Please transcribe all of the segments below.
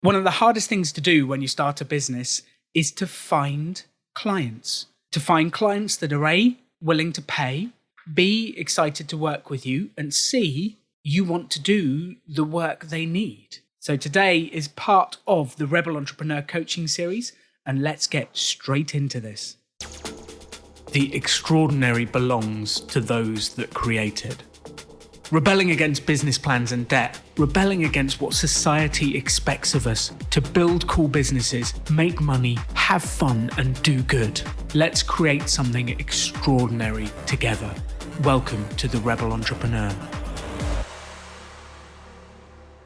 One of the hardest things to do when you start a business is to find clients. To find clients that are A, willing to pay, B, excited to work with you, and C, you want to do the work they need. So today is part of the Rebel Entrepreneur Coaching Series, and let's get straight into this. The extraordinary belongs to those that create it. Rebelling against business plans and debt, rebelling against what society expects of us to build cool businesses, make money, have fun, and do good. Let's create something extraordinary together. Welcome to the Rebel Entrepreneur.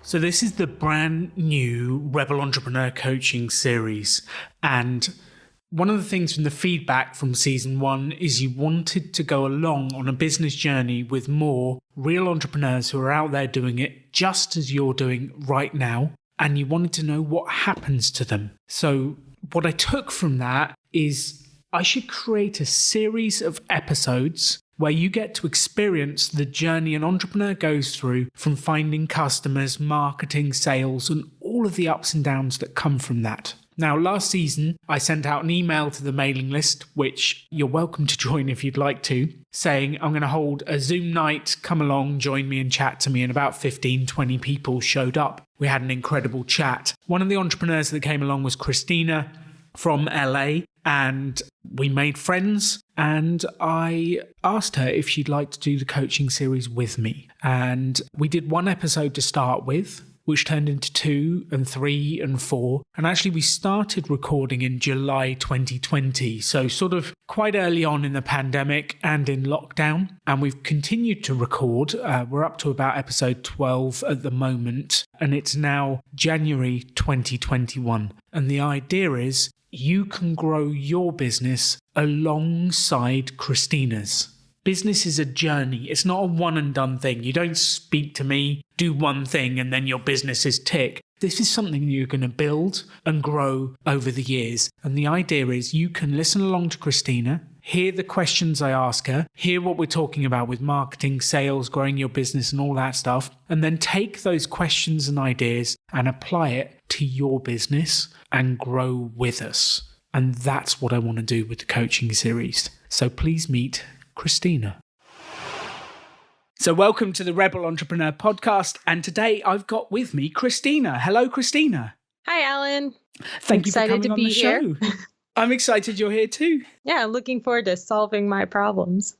So this is the brand new Rebel Entrepreneur Coaching Series, and one of the things from the feedback from season 1 is you wanted to go along on a business journey with more real entrepreneurs who are out there doing it just as you're doing right now, and you wanted to know what happens to them. So what I took from that is I should create a series of episodes where you get to experience the journey an entrepreneur goes through from finding customers, marketing, sales, and all of the ups and downs that come from that. Now, last season, I sent out an email to the mailing list, which you're welcome to join if you'd like to, saying I'm going to hold a Zoom night, come along, join me and chat to me, and about 15, 20 people showed up. We had an incredible chat. One of the entrepreneurs that came along was Christina from LA, and we made friends, and I asked her if she'd like to do the coaching series with me. And we did one episode to start with, which turned into 2 and 3 and 4. And actually we started recording in July 2020. So sort of quite early on in the pandemic and in lockdown. And we've continued to record. We're up to about episode 12 at the moment. And it's now January 2021. And the idea is you can grow your business alongside Christina's. Business is a journey. It's not a one and done thing. You don't speak to me, do one thing, and then your business is tick. This is something you're going to build and grow over the years. And the idea is you can listen along to Christina, hear the questions I ask her, hear what we're talking about with marketing, sales, growing your business and all that stuff, and then take those questions and ideas and apply it to your business and grow with us. And that's what I want to do with the coaching series. So please meet Christina. So welcome to the Rebel Entrepreneur Podcast, and today I've got with me Christina. Hello, Christina. Hi, Alan. Thank you for coming on the show. I'm excited you're here too. Yeah, looking forward to solving my problems.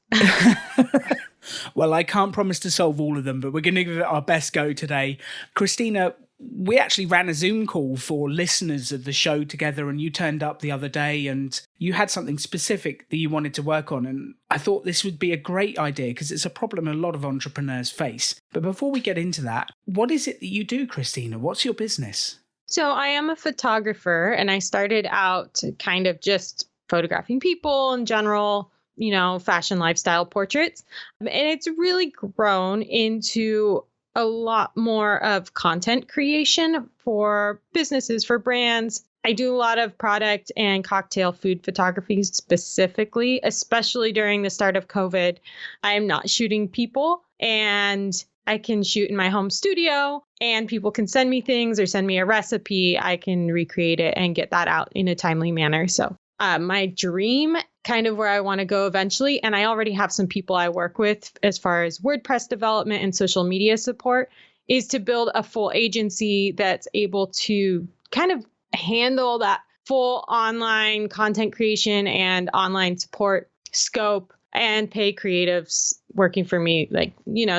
Well, I can't promise to solve all of them, but we're going to give it our best go today. Christina, we actually ran a Zoom call for listeners of the show together, and you turned up the other day and you had something specific that you wanted to work on. And I thought this would be a great idea because it's a problem a lot of entrepreneurs face. But before we get into that, what is it that you do, Christina? What's your business? So I am a photographer, and I started out kind of just photographing people in general, fashion, lifestyle portraits. And it's really grown into a lot more of content creation for businesses, for brands. I do a lot of product and cocktail food photography specifically, especially during the start of COVID. I am not shooting people, and I can shoot in my home studio, and people can send me things or send me a recipe. I can recreate it and get that out in a timely manner. So my dream, kind of where I want to go eventually, and I already have some people I work with as far as WordPress development and social media support, is to build a full agency that's able to kind of handle that full online content creation and online support scope and pay creatives working for me,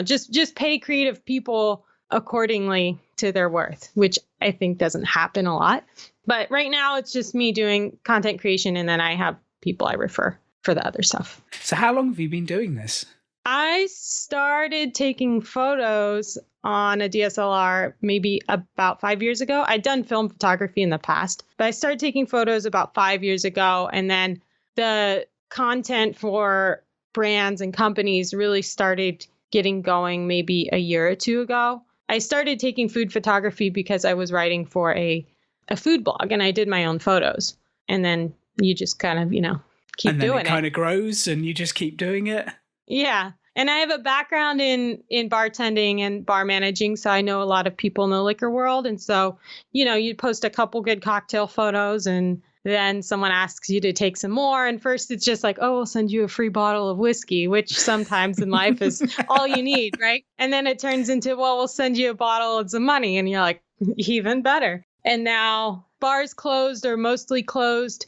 just pay creative people accordingly to their worth, which I think doesn't happen a lot. But right now it's just me doing content creation, and then I have people I refer for the other stuff. So how long have you been doing this? I started taking photos on a DSLR maybe about 5 years ago. I'd done film photography in the past, but I started taking photos about 5 years ago. And then the content for brands and companies really started getting going maybe a year or two ago. I started taking food photography because I was writing for a food blog, and I did my own photos. And then you just kind of, keep doing it. And then it kind of grows and you just keep doing it. Yeah. And I have a background in bartending and bar managing, so I know a lot of people in the liquor world. And so, you post a couple good cocktail photos and then someone asks you to take some more. And first it's just like, oh, we'll send you a free bottle of whiskey, which sometimes in life is all you need, right? And then it turns into, well, we'll send you a bottle and some money. And you're like, even better. And now bars closed or mostly closed.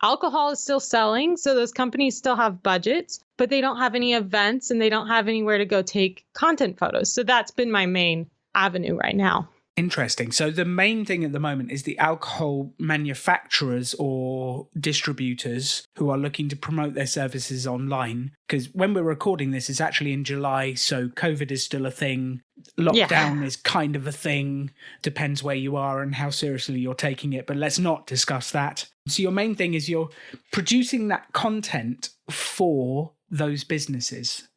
Alcohol is still selling. So those companies still have budgets, but they don't have any events and they don't have anywhere to go take content photos. So that's been my main avenue right now. Interesting. So the main thing at the moment is the alcohol manufacturers or distributors who are looking to promote their services online. Because when we're recording this, it's actually in July. So COVID is still a thing. Lockdown is kind of a thing. Depends where you are and how seriously you're taking it. But let's not discuss that. So your main thing is you're producing that content for those businesses.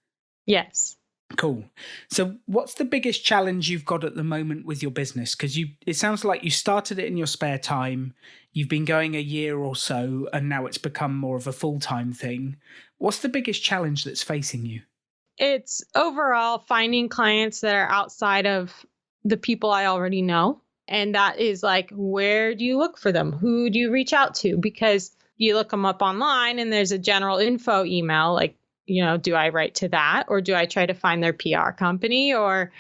Yes. Cool. So what's the biggest challenge you've got at the moment with your business? Because it sounds like you started it in your spare time. You've been going a year or so, and now it's become more of a full-time thing. What's the biggest challenge that's facing you? It's overall finding clients that are outside of the people I already know. And that is like, where do you look for them? Who do you reach out to? Because you look them up online and there's a general info email, like, do I write to that, or do I try to find their PR company, or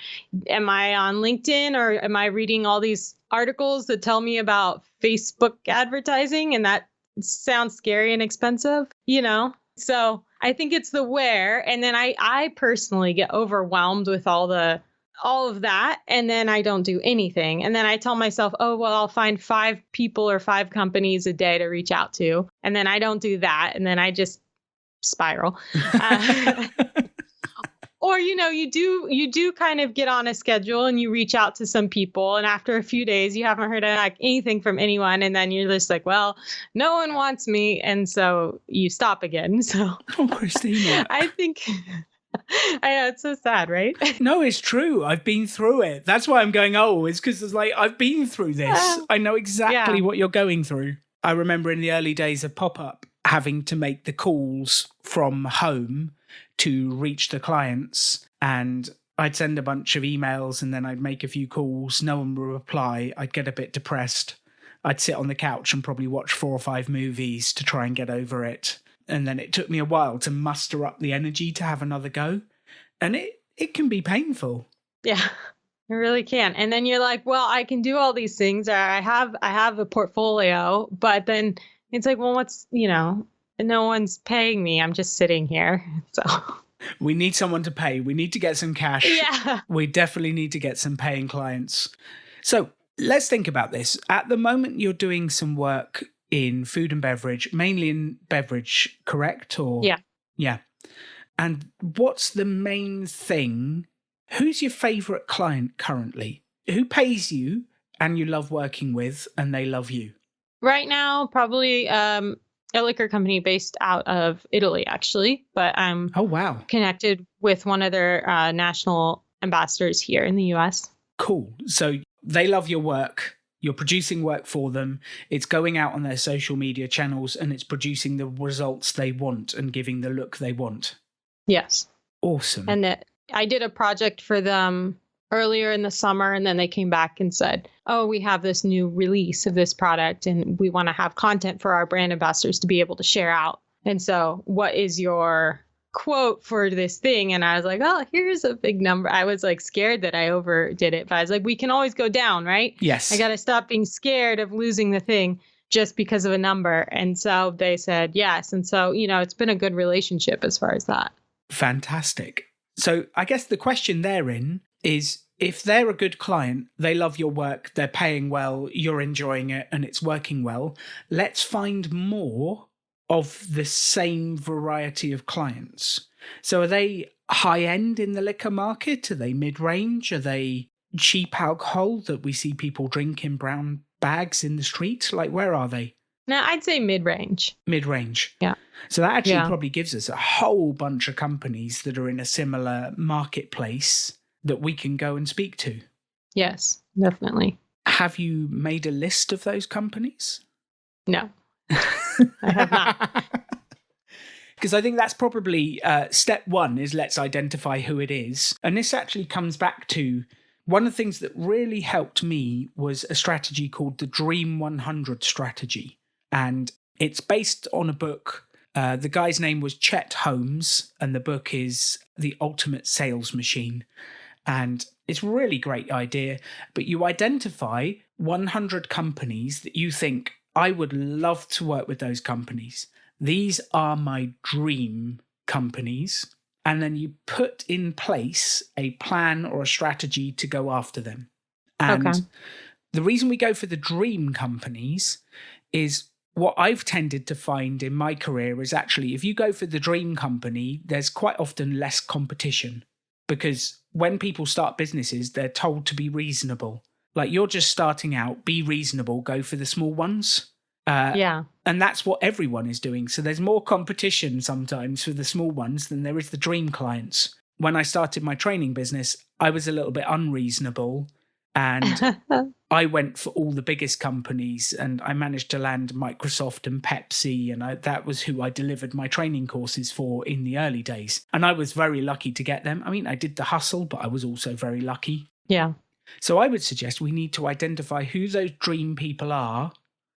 am I on LinkedIn, or am I reading all these articles that tell me about Facebook advertising? And that sounds scary and expensive, So I think it's the where. And then I personally get overwhelmed with all of that. And then I don't do anything. And then I tell myself, oh, well, I'll find 5 people or 5 companies a day to reach out to. And then I don't do that. And then I just spiral. Or, you do kind of get on a schedule and you reach out to some people. And after a few days, you haven't heard anything from anyone. And then you're just like, well, no one wants me. And so you stop again. So, oh, Christina, I think I know, it's so sad, right? No, it's true. I've been through it. That's why I'm going, it's because it's like, I've been through this. I know exactly what you're going through. I remember in the early days of Pop-Up, having to make the calls from home to reach the clients, and I'd send a bunch of emails and then I'd make a few calls. No one would reply. I'd get a bit depressed. I'd sit on the couch and probably watch 4 or 5 movies to try and get over it. And then it took me a while to muster up the energy to have another go. And it can be painful. Yeah, it really can. And then you're like, well, I can do all these things. Or I have a portfolio, but then it's like, well, no one's paying me. I'm just sitting here. So we need someone to pay. We need to get some cash. Yeah. We definitely need to get some paying clients. So let's think about this. At the moment, you're doing some work in food and beverage, mainly in beverage, correct? Or yeah. Yeah. And what's the main thing? Who's your favorite client currently? Who pays you and you love working with and they love you? Right now, probably a liquor company based out of Italy, actually. But I'm connected with one of their national ambassadors here in the US. Cool. So they love your work. You're producing work for them. It's going out on their social media channels and it's producing the results they want and giving the look they want. Yes. Awesome. And I did a project for them earlier in the summer, and then they came back and said, oh, we have this new release of this product and we want to have content for our brand ambassadors to be able to share out. And so what is your quote for this thing? And I was like, oh, here's a big number. I was like scared that I overdid it, but I was like, we can always go down, right? Yes. I got to stop being scared of losing the thing just because of a number. And so they said yes. And so, it's been a good relationship as far as that. Fantastic. So I guess the question therein is, if they're a good client, they love your work, they're paying well, you're enjoying it, and it's working well, let's find more of the same variety of clients. So are they high-end in the liquor market? Are they mid-range? Are they cheap alcohol that we see people drink in brown bags in the street? Like, where are they? No, I'd say mid-range. Mid-range. Yeah. So that actually probably gives us a whole bunch of companies that are in a similar marketplace that we can go and speak to. Yes, definitely. Have you made a list of those companies? No, I have not. Because I think that's probably step one is let's identify who it is. And this actually comes back to one of the things that really helped me was a strategy called the Dream 100 strategy. And it's based on a book. The guy's name was Chet Holmes, and the book is The Ultimate Sales Machine. And it's a really great idea. But you identify 100 companies that you think, I would love to work with those companies. These are my dream companies. And then you put in place a plan or a strategy to go after them. And the reason we go for the dream companies is what I've tended to find in my career is actually if you go for the dream company, there's quite often less competition because when people start businesses, they're told to be reasonable. Like you're just starting out, be reasonable, go for the small ones. And that's what everyone is doing. So there's more competition sometimes for the small ones than there is the dream clients. When I started my training business, I was a little bit unreasonable and I went for all the biggest companies and I managed to land Microsoft and Pepsi. And that was who I delivered my training courses for in the early days. And I was very lucky to get them. I mean, I did the hustle, but I was also very lucky. Yeah. So I would suggest we need to identify who those dream people are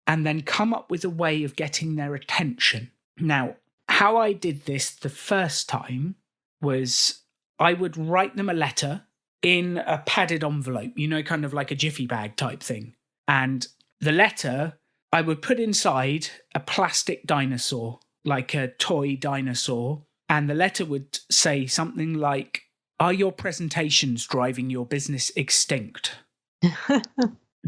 and then come up with a way of getting their attention. Now, how I did this the first time was I would write them a letter in a padded envelope, kind of like a jiffy bag type thing. And the letter I would put inside a plastic dinosaur, like a toy dinosaur. And the letter would say something like, are your presentations driving your business extinct?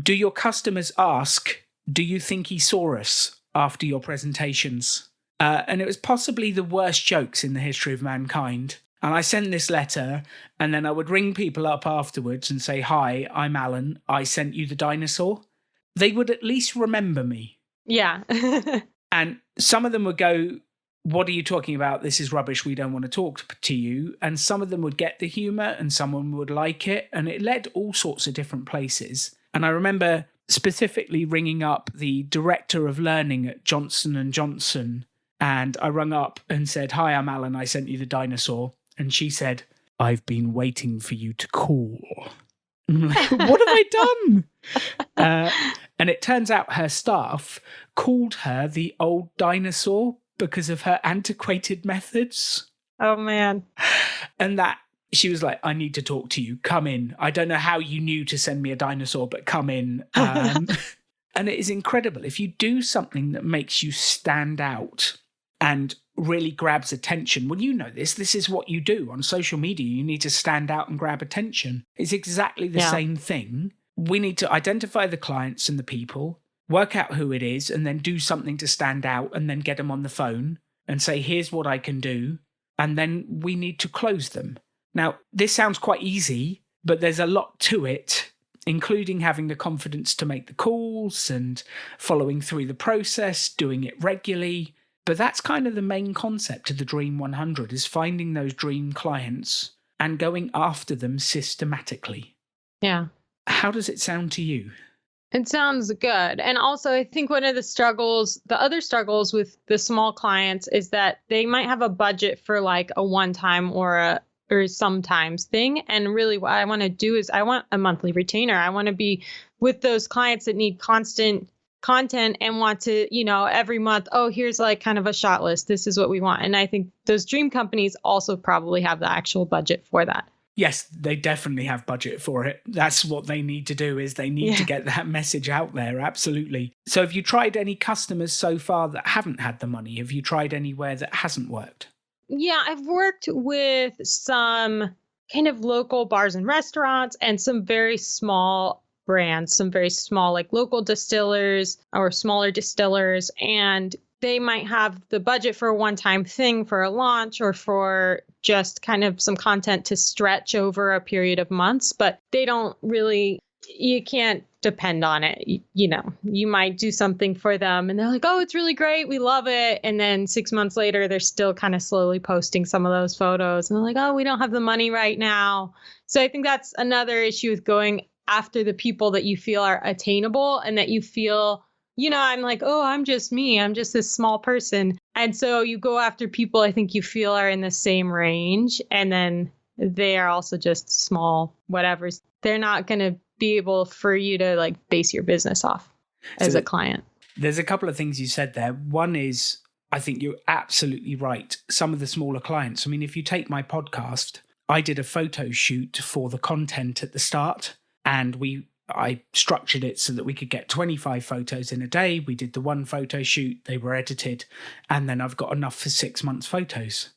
Do your customers ask, do you think he saw us after your presentations? And it was possibly the worst jokes in the history of mankind. And I sent this letter and then I would ring people up afterwards and say, hi, I'm Alan. I sent you the dinosaur. They would at least remember me. Yeah. And some of them would go, what are you talking about? This is rubbish. We don't want to talk to you. And some of them would get the humor and someone would like it. And it led all sorts of different places. And I remember specifically ringing up the director of learning at Johnson & Johnson. And I rung up and said, hi, I'm Alan. I sent you the dinosaur. And she said, I've been waiting for you to call. And I'm like, what have I done? And it turns out her staff called her the old dinosaur because of her antiquated methods. Oh, man. And that she was like, I need to talk to you. Come in. I don't know how you knew to send me a dinosaur, but come in. And it is incredible. If you do something that makes you stand out and really grabs attention, well, you know this is what you do on social media. You need to stand out and grab attention. It's exactly the same thing. We need to identify the clients and the people, work out who it is, and then do something to stand out and then get them on the phone and say, here's what I can do. And then we need to close them. Now, this sounds quite easy, but there's a lot to it, including having the confidence to make the calls and following through the process, doing it regularly. But that's kind of the main concept of the Dream 100 is finding those dream clients and going after them systematically. Yeah. How does it sound to you? It sounds good. And also, I think one of the other struggles with the small clients is that they might have a budget for like a one-time or sometimes thing. And really what I want to do is I want a monthly retainer. I want to be with those clients that need constant content and want to, every month, here's like kind of a shot list. This is what we want. And I think those dream companies also probably have the actual budget for that. Yes, they definitely have budget for it. That's what they need to do is they need to get that message out there. Absolutely. So have you tried any customers so far that haven't had the money? Have you tried anywhere that hasn't worked? Yeah, I've worked with some kind of local bars and restaurants and some very small brands, some very small like local distillers or smaller distillers. And they might have the budget for a one-time thing for a launch or for just kind of some content to stretch over a period of months, but they don't really, you can't depend on it. You might do something for them and they're like, oh, it's really great. We love it. And then 6 months later, they're still kind of slowly posting some of those photos and they're like, oh, we don't have the money right now. So I think that's another issue with going after the people that you feel are attainable and that you feel I'm like, oh, I'm just me. I'm just this small person. And so you go after people I think you feel are in the same range. And then they are also just small whatevers. They're not going to be able for you to like base your business off as a client. There's a couple of things you said there. One is, I think you're absolutely right. Some of the smaller clients, I mean, if you take my podcast, I did a photo shoot for the content at the start, and I structured it so that we could get 25 photos in a day. We did the one photo shoot, they were edited, and then I've got enough for 6 months photos.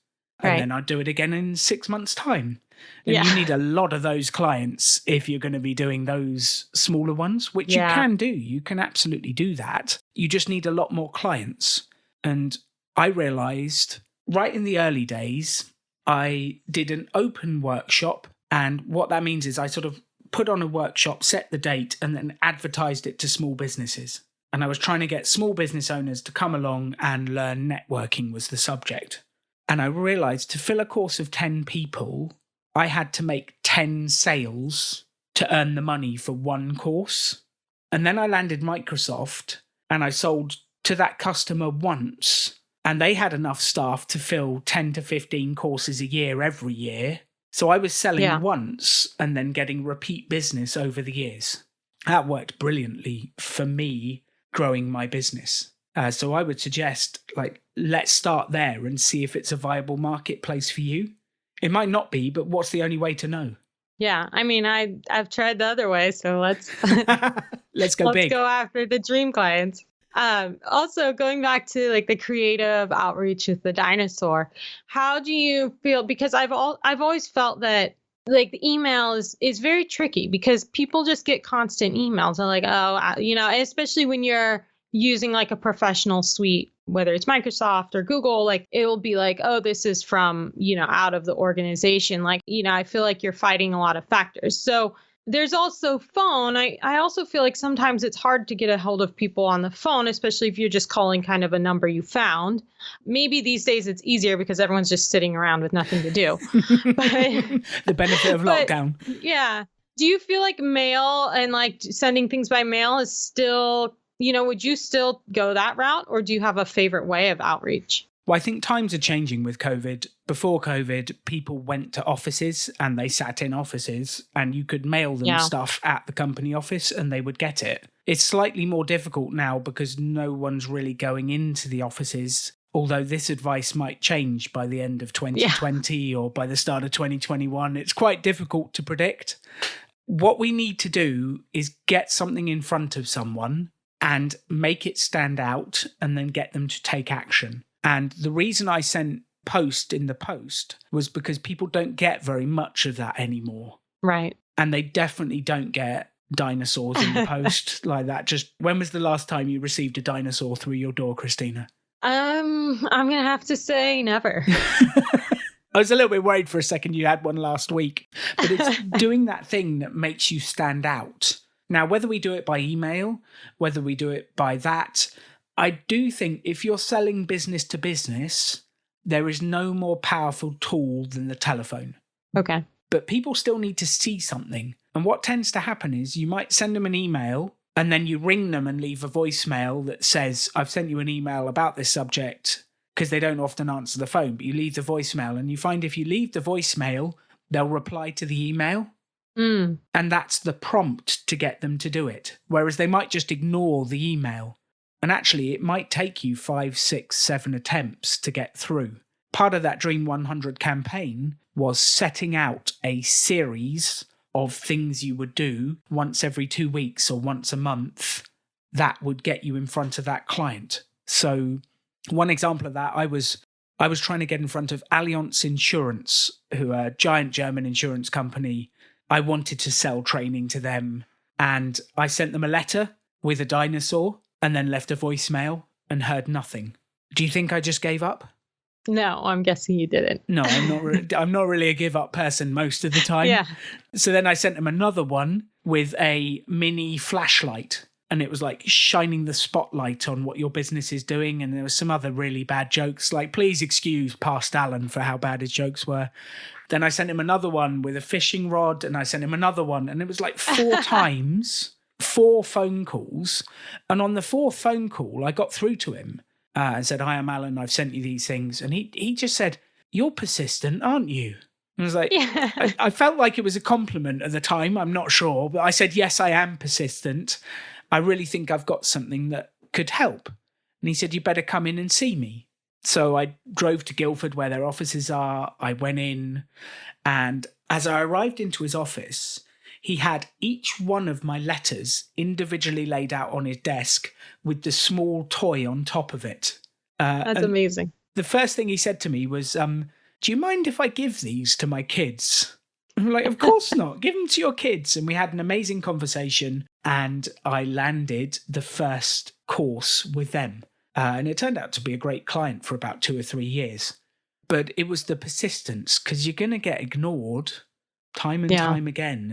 And then I'd do it again in 6 months' time. And you need a lot of those clients if you're going to be doing those smaller ones, which you can do. You can absolutely do that. You just need a lot more clients. And I realized right in the early days, I did an open workshop. And what that means is I sort of put on a workshop, set the date, and then advertised it to small businesses. And I was trying to get small business owners to come along and learn networking was the subject. And I realized to fill a course of 10 people, I had to make 10 sales to earn the money for one course. And then I landed Microsoft and I sold to that customer once. And they had enough staff to fill 10 to 15 courses a year every year. So I was selling once and then getting repeat business over the years. That worked brilliantly for me growing my business. So I would suggest, let's start there and see if it's a viable marketplace for you. It might not be, but what's the only way to know? Yeah, I mean, I've tried the other way, so let's let's go big. Let's go after the dream clients. Also, going back to like the creative outreach with the dinosaur, how do you feel? Because I've always felt that like the email is very tricky because people just get constant emails. They're like, oh, especially when you're using like a professional suite, whether it's Microsoft or Google, like it will be like, oh, this is from, out of the organization. Like, I feel like you're fighting a lot of factors. So there's also phone. I also feel like sometimes it's hard to get a hold of people on the phone, especially if you're just calling kind of a number you found. Maybe these days it's easier because everyone's just sitting around with nothing to do. The benefit of lockdown. Yeah. Do you feel like mail and like sending things by mail is still, would you still go that route, or do you have a favorite way of outreach? Well, I think times are changing with COVID. Before COVID, people went to offices and they sat in offices and you could mail them stuff at the company office and they would get it. It's slightly more difficult now because no one's really going into the offices, although this advice might change by the end of 2020 or by the start of 2021. It's quite difficult to predict. What we need to do is get something in front of someone and make it stand out and then get them to take action. And the reason I sent post in the post was because people don't get very much of that anymore. Right. And they definitely don't get dinosaurs in the post like that. Just when was the last time you received a dinosaur through your door, Christina? I'm going to have to say never. I was a little bit worried for a second you had one last week. But it's doing that thing that makes you stand out. Now, whether we do it by email, whether we do it by that, I do think if you're selling business to business, there is no more powerful tool than the telephone. Okay. But people still need to see something. And what tends to happen is you might send them an email and then you ring them and leave a voicemail that says, I've sent you an email about this subject, because they don't often answer the phone, but you leave the voicemail and you find if you leave the voicemail, they'll reply to the email. And that's the prompt to get them to do it. Whereas they might just ignore the email. And actually, it might take you 5, 6, 7 attempts to get through. Part of that Dream 100 campaign was setting out a series of things you would do once every 2 weeks or once a month that would get you in front of that client. So one example of that, I was trying to get in front of Allianz Insurance, who are a giant German insurance company. I wanted to sell training to them, and I sent them a letter with a dinosaur and then left a voicemail and heard nothing. Do you think I just gave up? No, I'm guessing you didn't. No, I'm not really a give up person most of the time. Yeah. So then I sent them another one with a mini flashlight, and it was like shining the spotlight on what your business is doing. And there was some other really bad jokes, like, please excuse past Alan for how bad his jokes were. Then I sent him another one with a fishing rod, and I sent him another one. And it was like 4 times 4 phone calls. And on the 4th phone call, I got through to him and said, "Hi, I'm Alan. I've sent you these things." And he just said, "You're persistent, aren't you?" And I was like, Yeah. I felt like it was a compliment at the time. I'm not sure. But I said, "Yes, I am persistent. I really think I've got something that could help." And he said, "You better come in and see me." So I drove to Guildford where their offices are. I went in, and as I arrived into his office, he had each one of my letters individually laid out on his desk with the small toy on top of it. That's amazing. The first thing he said to me was, "Do you mind if I give these to my kids?" I'm like, "Of course not. Give them to your kids." And we had an amazing conversation, and I landed the first course with them. And it turned out to be a great client for about 2 or 3 years. But it was the persistence, because you're going to get ignored time and time again.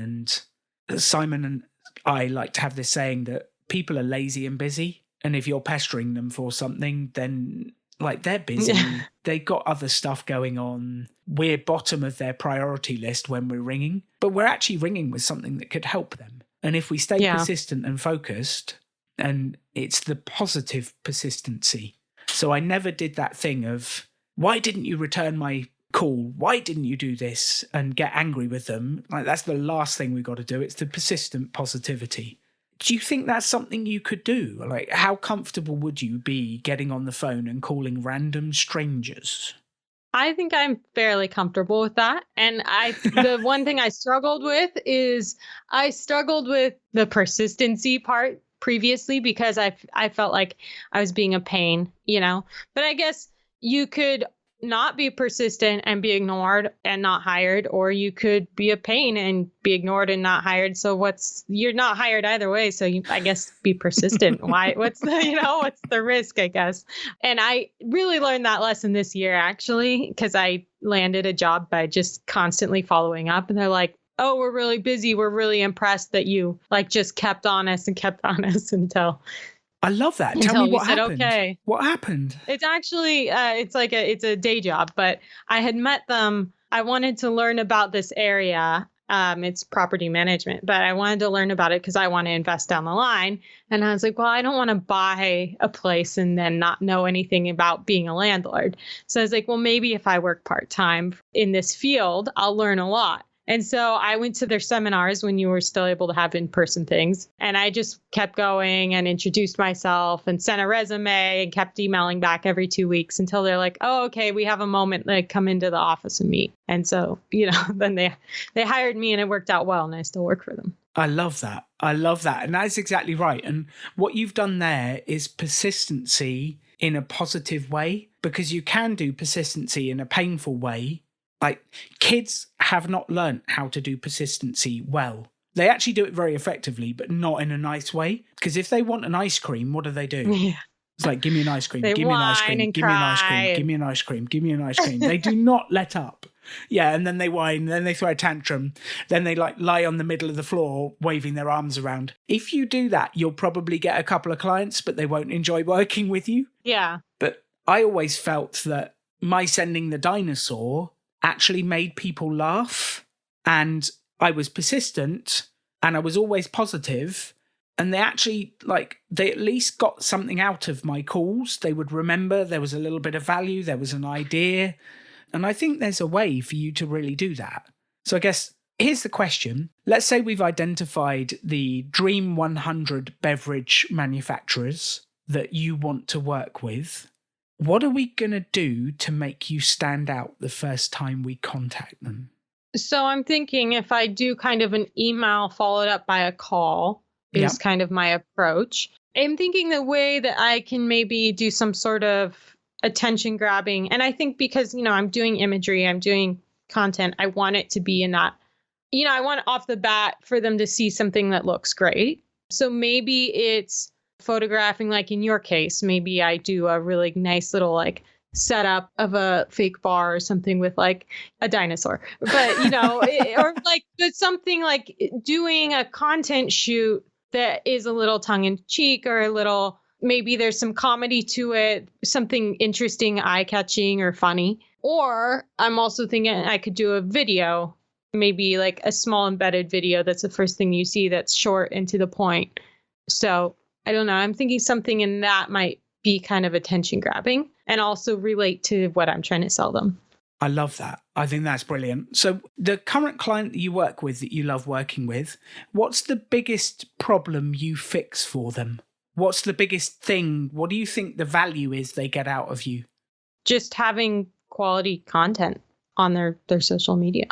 And Simon and I like to have this saying that people are lazy and busy. And if you're pestering them for something, then like they're busy. They got other stuff going on. We're bottom of their priority list when we're ringing, but we're actually ringing with something that could help them. And if we stay persistent and focused, and it's the positive persistency. So I never did that thing of, "Why didn't you return my call? Why didn't you do this?" and get angry with them. Like, that's the last thing we've got to do. It's the persistent positivity. Do you think that's something you could do? Like, how comfortable would you be getting on the phone and calling random strangers? I think I'm fairly comfortable with that. And the one thing I struggled with is I struggled with the persistency part previously because I felt like I was being a pain, But I guess you could not be persistent and be ignored and not hired, or you could be a pain and be ignored and not hired. So you're not hired either way. So I guess be persistent. What's the risk, I guess. And I really learned that lesson this year, actually, because I landed a job by just constantly following up, and they're like, "Oh, we're really busy. We're really impressed that you just kept on us until." I love that. Tell me what happened. Okay. What happened? It's actually, it's a day job, but I had met them. I wanted to learn about this area. It's property management, but I wanted to learn about it because I want to invest down the line. And I was like, well, I don't want to buy a place and then not know anything about being a landlord. So I was like, well, maybe if I work part-time in this field, I'll learn a lot. And so I went to their seminars when you were still able to have in-person things. And I just kept going and introduced myself and sent a resume and kept emailing back every 2 weeks until they're like, "Oh, okay, we have a moment, like come into the office and meet." And so, then they hired me and it worked out well and I still work for them. I love that. And that's exactly right. And what you've done there is persistency in a positive way, because you can do persistency in a painful way. Like, kids have not learnt how to do persistency well. They actually do it very effectively, but not in a nice way. Because if they want an ice cream, what do? Yeah. It's like, "Give me an ice cream, They give me an ice whine cream, and give me an ice cry. cream, give me an ice cream, give me an ice cream." They do not let up. Yeah, and then they whine, then they throw a tantrum, then they lie on the middle of the floor waving their arms around. If you do that, you'll probably get a couple of clients, but they won't enjoy working with you. Yeah. But I always felt that my sending the dinosaur actually made people laugh, and I was persistent and I was always positive, and they actually they at least got something out of my calls. They would remember there was a little bit of value, there was an idea, and I think there's a way for you to really do that. So I guess here's the question. Let's say we've identified the dream 100 beverage manufacturers that you want to work with. What are we going to do to make you stand out the first time we contact them? So I'm thinking if I do kind of an email followed up by a call is kind of my approach. I'm thinking the way that I can maybe do some sort of attention grabbing. And I think because, I'm doing imagery, I'm doing content, I want it to be in that, I want off the bat for them to see something that looks great. So maybe it's photographing, like in your case, maybe I do a really nice little setup of a fake bar or something with like a dinosaur, but or but something like doing a content shoot that is a little tongue in cheek, or a little, maybe there's some comedy to it, something interesting, eye catching or funny. Or I'm also thinking I could do a video maybe like a small embedded video that's the first thing you see that's short and to the point. So I don't know. I'm thinking something in that might be kind of attention grabbing and also relate to what I'm trying to sell them. I love that. I think that's brilliant. So the current client that you work with, that you love working with, what's the biggest problem you fix for them? What's the biggest thing? What do you think the value is they get out of you? Just having quality content on their social media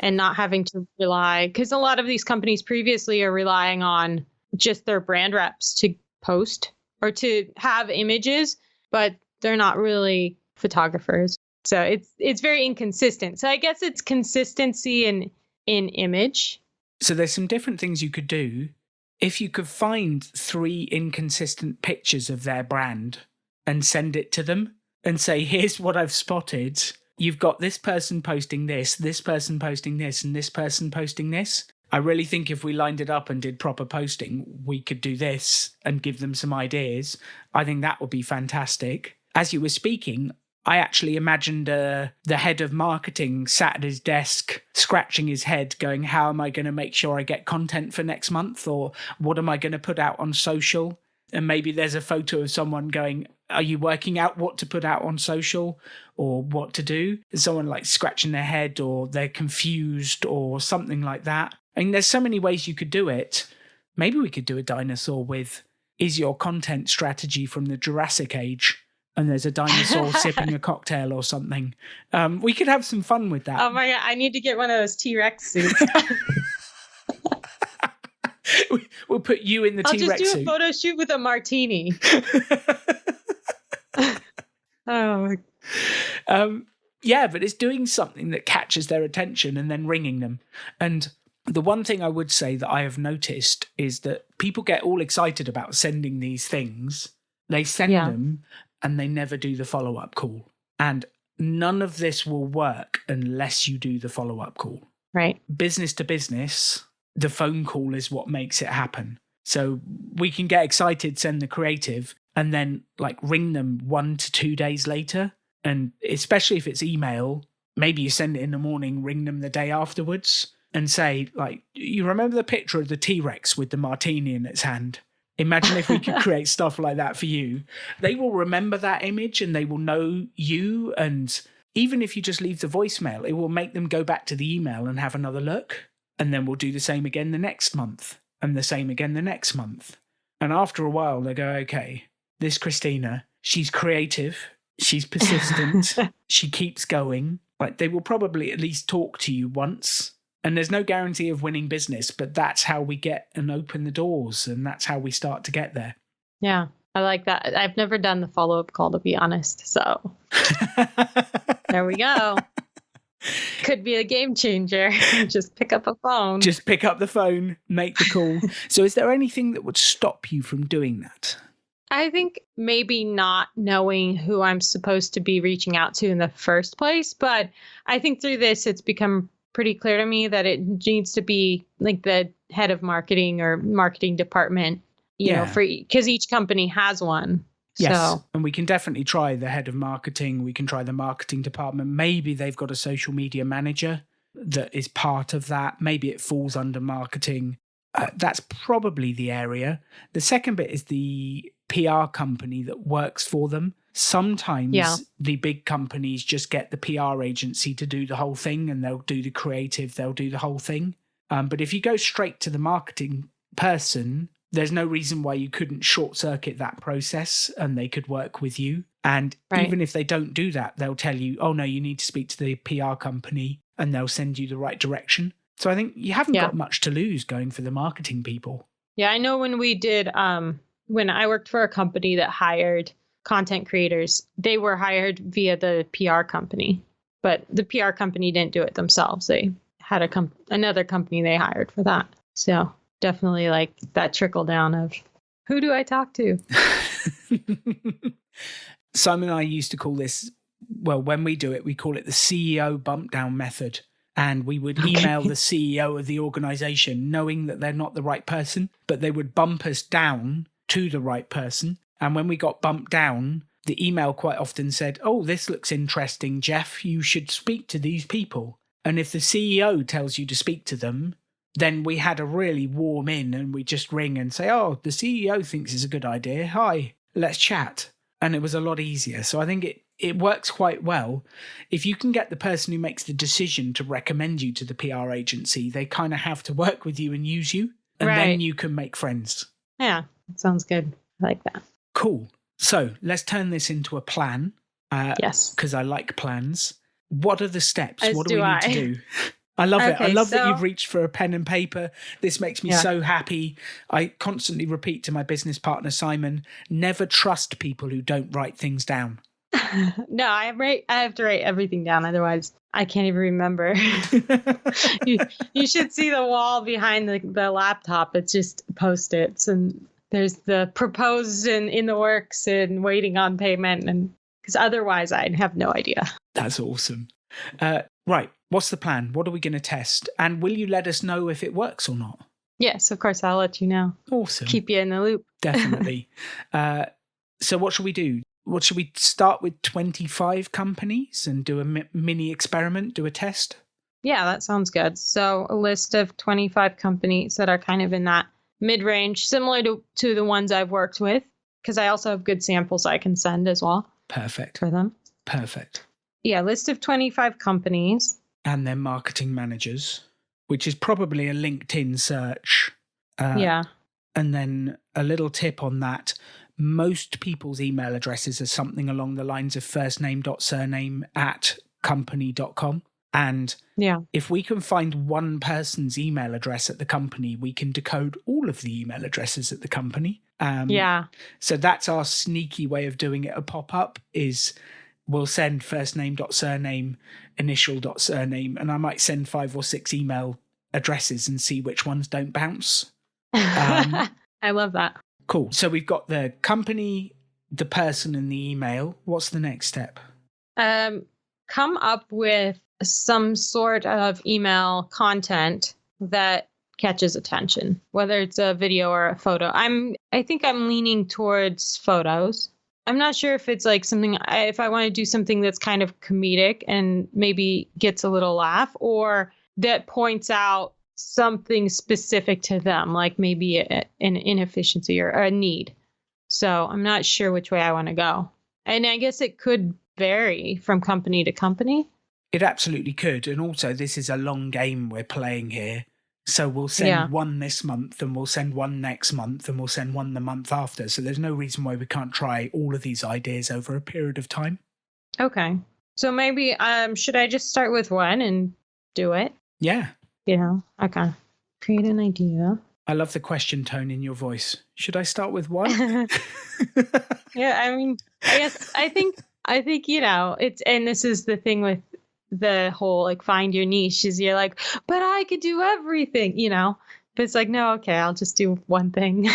and not having to rely, because a lot of these companies previously are relying on just their brand reps to post or to have images, but they're not really photographers. So it's very inconsistent. So I guess it's consistency in image. So there's some different things you could do. If you could find 3 inconsistent pictures of their brand and send it to them and say, here's what I've spotted. You've got this person posting this person posting this, and this person posting this. I really think if we lined it up and did proper posting, we could do this and give them some ideas. I think that would be fantastic. As you were speaking, I actually imagined the head of marketing sat at his desk, scratching his head, going, how am I going to make sure I get content for next month? Or what am I going to put out on social? And maybe there's a photo of someone going, are you working out what to put out on social or what to do? Is someone like scratching their head or they're confused or something like that? I mean, there's so many ways you could do it. Maybe we could do a dinosaur with, is your content strategy from the Jurassic Age? And there's a dinosaur sipping a cocktail or something. We could have some fun with that. Oh my God, I need to get one of those T-Rex suits. We'll put you in the T-Rex suit. I'll just do a photo shoot with a martini. Oh. Yeah, but it's doing something that catches their attention and then ringing them. And the one thing I would say that I have noticed is that people get all excited about sending these things. They send them and they never do the follow-up call. And none of this will work unless you do the follow-up call. Right. Business to business, the phone call is what makes it happen. So we can get excited, send the creative, and then like ring them 1 to 2 days later. And especially if it's email, maybe you send it in the morning, ring them the day afterwards and say, like, you remember the picture of the T-Rex with the martini in its hand? Imagine if we could create stuff like that for you. They will remember that image and they will know you. And even if you just leave the voicemail, it will make them go back to the email and have another look. And then we'll do the same again the next month and the same again the next month. And after a while, they go, okay, this Christina, she's creative. She's persistent. She keeps going. Like, they will probably at least talk to you once. And there's no guarantee of winning business, but that's how we get and open the doors. And that's how we start to get there. Yeah, I like that. I've never done the follow-up call, to be honest. So there we go. Could be a game changer. Just pick up a phone. Just pick up the phone, make the call. So is there anything that would stop you from doing that? I think maybe not knowing who I'm supposed to be reaching out to in the first place. But I think through this, it's become pretty clear to me that it needs to be like the head of marketing or marketing department, you know, because each company has one. Yes, so. And we can definitely try the head of marketing. We can try the marketing department. Maybe they've got a social media manager that is part of that. Maybe it falls under marketing. That's probably the area. The second bit is the PR company that works for them. Sometimes the big companies just get the PR agency to do the whole thing and they'll do the creative, they'll do the whole thing. But if you go straight to the marketing person, there's no reason why you couldn't short circuit that process and they could work with you. And even if they don't do that, they'll tell you, oh no, you need to speak to the PR company and they'll send you the right direction. So I think you haven't got much to lose going for the marketing people. Yeah, I know when we did, when I worked for a company that hired content creators, they were hired via the PR company, but the PR company didn't do it themselves. They had another company they hired for that. So definitely like that trickle down of who do I talk to? Simon and I used to call this, well, when we do it, we call it the CEO bump down method. And we would email the CEO of the organization knowing that they're not the right person, but they would bump us down to the right person. And when we got bumped down, the email quite often said, oh, this looks interesting, Jeff. You should speak to these people. And if the CEO tells you to speak to them, then we had a really warm in and we just ring and say, oh, the CEO thinks it's a good idea. Hi, let's chat. And it was a lot easier. So I think it works quite well. If you can get the person who makes the decision to recommend you to the PR agency, they kind of have to work with you and use you. And then you can make friends. Yeah, that sounds good. I like that. Cool. So let's turn this into a plan. Yes. Because I like plans. What are the steps? As what do we need to do? I love it. I love that you've reached for a pen and paper. This makes me so happy. I constantly repeat to my business partner, Simon, never trust people who don't write things down. No, I have to write everything down. Otherwise, I can't even remember. you should see the wall behind the laptop. It's just Post-its. And there's the proposed and in the works and waiting on payment. And because otherwise, I'd have no idea. That's awesome. Right. What's the plan? What are we going to test? And will you let us know if it works or not? Yes, of course. I'll let you know. Awesome. Keep you in the loop. Definitely. So what should we do? What should we start with 25 companies and do a mini experiment, do a test? Yeah, that sounds good. So a list of 25 companies that are kind of in that mid-range, similar to the ones I've worked with, because I also have good samples I can send as well. Perfect. For them. Perfect. Yeah, list of 25 companies. And their marketing managers, which is probably a LinkedIn search. Yeah. And then a little tip on that. Most people's email addresses are something along the lines of firstname.surname@company.com. And if we can find one person's email address at the company, we can decode all of the email addresses at the company. So that's our sneaky way of doing it. A pop-up is we'll send firstname.surname, initial.surname, and I might send 5 or 6 email addresses and see which ones don't bounce. I love that. Cool. So we've got the company, the person, and the email. What's the next step? Come up with some sort of email content that catches attention, whether it's a video or a photo. I think I'm leaning towards photos. I'm not sure if it's like something, if I want to do something that's kind of comedic and maybe gets a little laugh, or that points out something specific to them, like maybe an inefficiency or a need. So I'm not sure which way I want to go. And I guess it could vary from company to company. It absolutely could. And also, this is a long game we're playing here. So we'll send one this month, and we'll send one next month, and we'll send one the month after. So there's no reason why we can't try all of these ideas over a period of time. Okay. So maybe should I just start with one and do it? Yeah. Okay. Create an idea. I love the question tone in your voice. Should I start with one? Yeah, I mean, I think it's, and this is the thing with the whole like find your niche is you're like, but I could do everything, but it's like, no, okay, I'll just do one thing.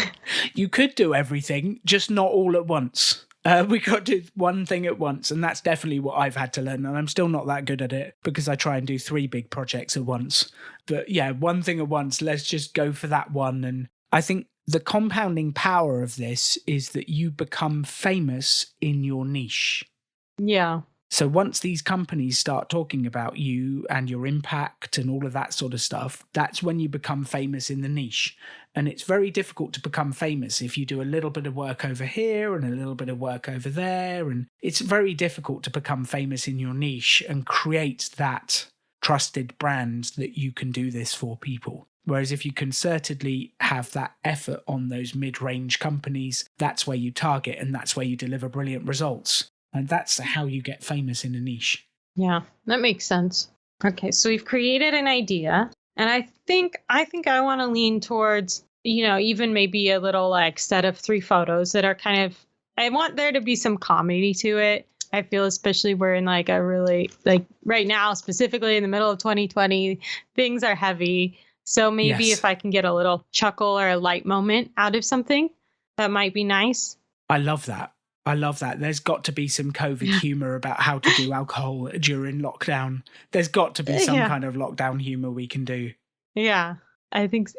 You could do everything, just not all at once. We got to do one thing at once, and that's definitely what I've had to learn, and I'm still not that good at it because I try and do 3 big projects at once. But yeah, one thing at once, let's just go for that one. And I think the compounding power of this is that you become famous in your niche. Yeah. So once these companies start talking about you and your impact and all of that sort of stuff, that's when you become famous in the niche. And it's very difficult to become famous if you do a little bit of work over here and a little bit of work over there. And it's very difficult to become famous in your niche and create that trusted brand that you can do this for people. Whereas if you concertedly have that effort on those mid-range companies, that's where you target and that's where you deliver brilliant results. And that's how you get famous in a niche. Yeah, that makes sense. Okay, so we've created an idea. And I think I want to lean towards, even maybe a little like set of 3 photos that are kind of, I want there to be some comedy to it. I feel especially we're in like a really, like right now, specifically in the middle of 2020, things are heavy. So maybe if I can get a little chuckle or a light moment out of something, that might be nice. I love that. There's got to be some COVID humor about how to do alcohol during lockdown. There's got to be some kind of lockdown humor we can do. Yeah, I think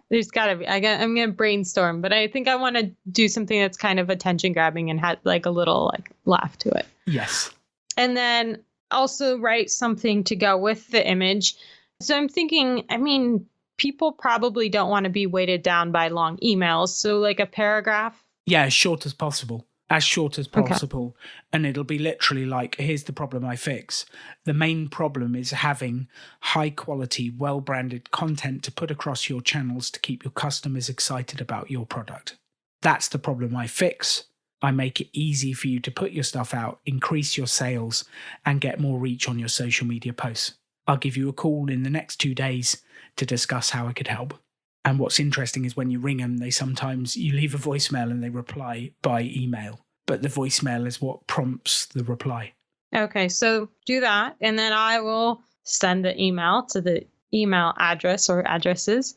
there's got to be. I'm going to brainstorm, but I think I want to do something that's kind of attention grabbing and had like a little like laugh to it. Yes. And then also write something to go with the image. So I'm thinking, people probably don't want to be weighted down by long emails. So like a paragraph. Yeah, as short as possible. As short as Okay. possible. And it'll be literally like, here's the problem I fix. The main problem is having high quality, well branded content to put across your channels to keep your customers excited about your product. That's the problem I fix. I make it easy for you to put your stuff out, increase your sales, and get more reach on your social media posts. I'll give you a call in the next 2 days to discuss how I could help. And what's interesting is when you ring them, you leave a voicemail and they reply by email. But the voicemail is what prompts the reply. Okay, so do that. And then I will send the email to the email address or addresses.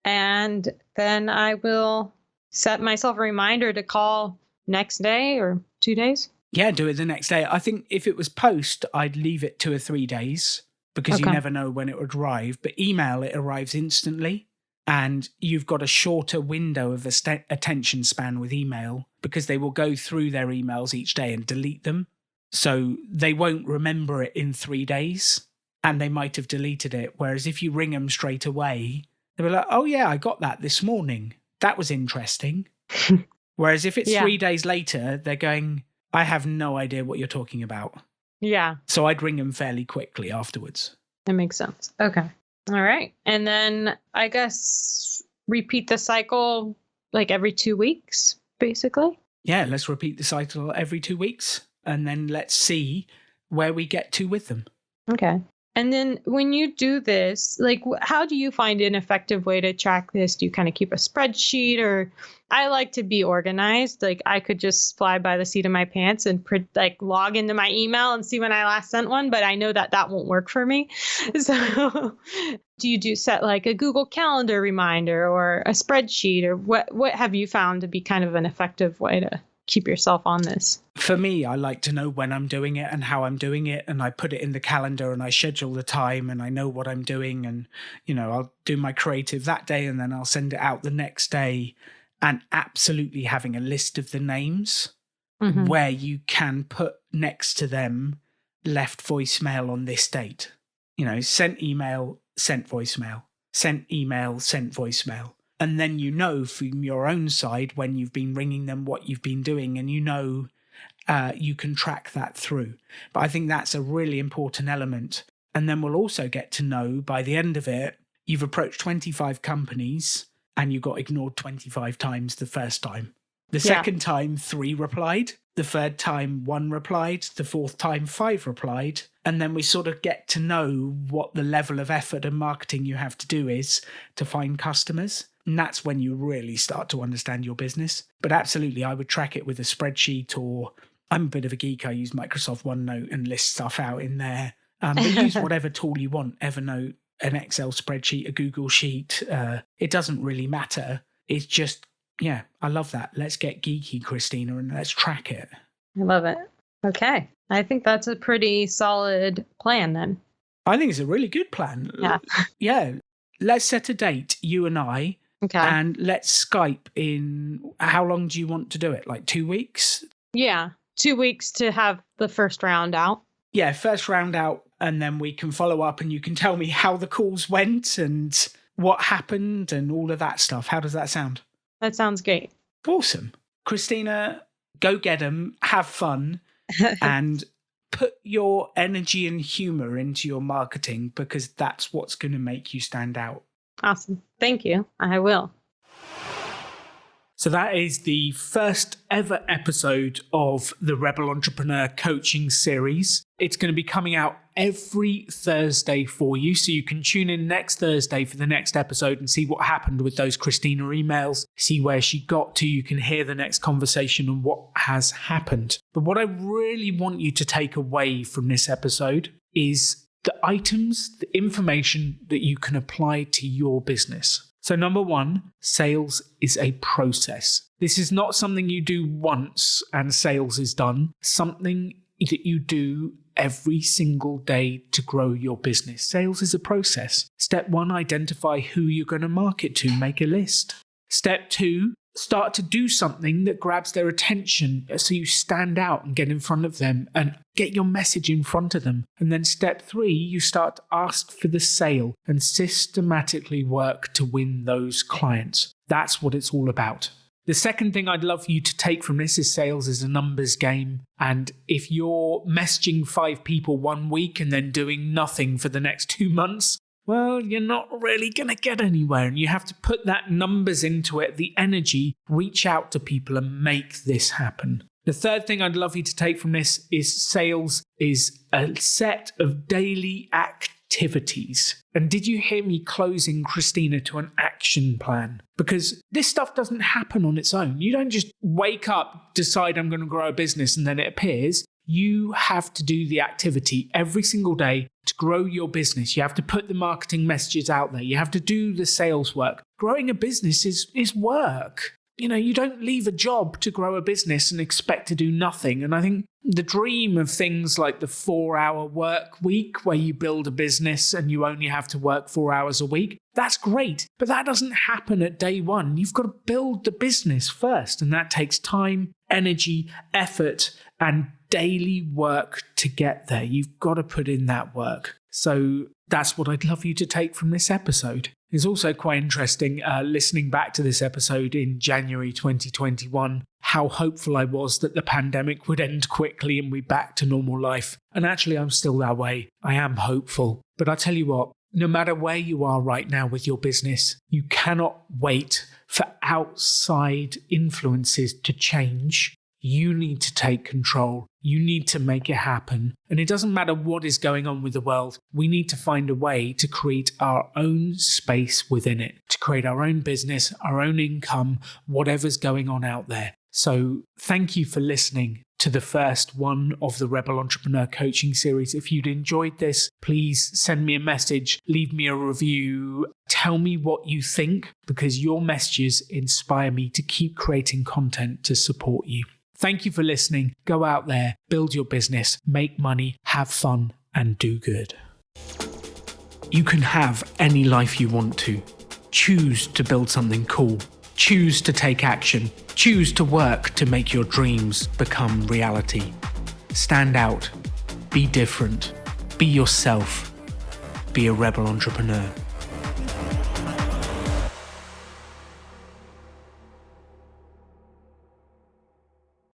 And then I will set myself a reminder to call next day or 2 days. Yeah, do it the next day. I think if it was post, I'd leave it 2 or 3 days because you never know when it would arrive. But email, it arrives instantly. And you've got a shorter window of attention span with email because they will go through their emails each day and delete them. So they won't remember it in 3 days and they might have deleted it. Whereas if you ring them straight away, they'll be like, oh yeah, I got that this morning. That was interesting. Whereas if it's 3 days later, they're going, I have no idea what you're talking about. Yeah. So I'd ring them fairly quickly afterwards. That makes sense. Okay. All right. And then I guess repeat the cycle like every 2 weeks, basically. Yeah, let's repeat the cycle every 2 weeks and then let's see where we get to with them. Okay. And then when you do this, like, how do you find an effective way to track this? Do you kind of keep a spreadsheet, or I like to be organized. Like I could just fly by the seat of my pants and log into my email and see when I last sent one, but I know that won't work for me. So do you set like a Google Calendar reminder or a spreadsheet, or what have you found to be kind of an effective way to keep yourself on this? For me, I like to know when I'm doing it and how I'm doing it, and I put it in the calendar and I schedule the time and I know what I'm doing, and I'll do my creative that day and then I'll send it out the next day. And absolutely having a list of the names where you can put next to them left voicemail on this date. Sent email, sent voicemail, sent email, sent voicemail. And then from your own side when you've been ringing them what you've been doing, and you can track that through. But I think that's a really important element. And then we'll also get to know by the end of it, you've approached 25 companies and you got ignored 25 times the first time. The second time, 3 replied. The third time, 1 replied. The fourth time, 5 replied. And then we sort of get to know what the level of effort and marketing you have to do is to find customers. And that's when you really start to understand your business. But absolutely, I would track it with a spreadsheet, or I'm a bit of a geek. I use Microsoft OneNote and list stuff out in there. But use whatever tool you want, Evernote, an Excel spreadsheet, a Google Sheet. It doesn't really matter. It's just, I love that. Let's get geeky, Christina, and let's track it. I love it. Okay. I think that's a pretty solid plan then. I think it's a really good plan. Yeah. Let's set a date, you and I. Okay. And let's Skype in. How long do you want to do it? Like 2 weeks? Yeah. 2 weeks to have the first round out. Yeah, first round out. And then we can follow up and you can tell me how the calls went and what happened and all of that stuff. How does that sound? That sounds great. Awesome. Christina, go get them, have fun, and put your energy and humor into your marketing, because that's what's going to make you stand out. Awesome. Thank you. I will. So that is the first ever episode of the Rebel Entrepreneur Coaching Series. It's going to be coming out every Thursday for you, so you can tune in next Thursday for the next episode and see what happened with those Christina emails, see where she got to. You can hear the next conversation and what has happened. But what I really want you to take away from this episode is the items, the information that you can apply to your business. So number 1, sales is a process. This is not something you do once and sales is done. Something that you do every single day to grow your business. Sales is a process. Step 1, identify who you're going to market to. Make a list. Step 2, start to do something that grabs their attention so you stand out and get in front of them and get your message in front of them. And then step 3, you start to ask for the sale and systematically work to win those clients. That's what it's all about. The second thing I'd love for you to take from this is sales is a numbers game. And if you're messaging 5 people one week and then doing nothing for the next 2 months, well, you're not really going to get anywhere. And you have to put that numbers into it, the energy, reach out to people and make this happen. The third thing I'd love you to take from this is sales is a set of daily activities. And did you hear me closing Christina to an action plan? Because this stuff doesn't happen on its own. You don't just wake up, decide I'm going to grow a business and then it appears. You have to do the activity every single day to grow your business. You have to put the marketing messages out there. You have to do the sales work. Growing a business is work. You don't leave a job to grow a business and expect to do nothing. And I think the dream of things like the 4-hour work week where you build a business and you only have to work 4 hours a week, that's great. But that doesn't happen at day one. You've got to build the business first. And that takes time, energy, effort, and daily work to get there. You've got to put in that work. So that's what I'd love you to take from this episode. It's also quite interesting listening back to this episode in January 2021, how hopeful I was that the pandemic would end quickly and we're back to normal life. And actually, I'm still that way. I am hopeful. But I tell you what, no matter where you are right now with your business, you cannot wait for outside influences to change. You need to take control. You need to make it happen. And it doesn't matter what is going on with the world. We need to find a way to create our own space within it, to create our own business, our own income, whatever's going on out there. So thank you for listening to the first one of the Rebel Entrepreneur Coaching Series. If you'd enjoyed this, please send me a message, leave me a review, tell me what you think, because your messages inspire me to keep creating content to support you. Thank you for listening. Go out there, build your business, make money, have fun, and do good. You can have any life you want to. Choose to build something cool. Choose to take action. Choose to work to make your dreams become reality. Stand out. Be different. Be yourself. Be a rebel entrepreneur.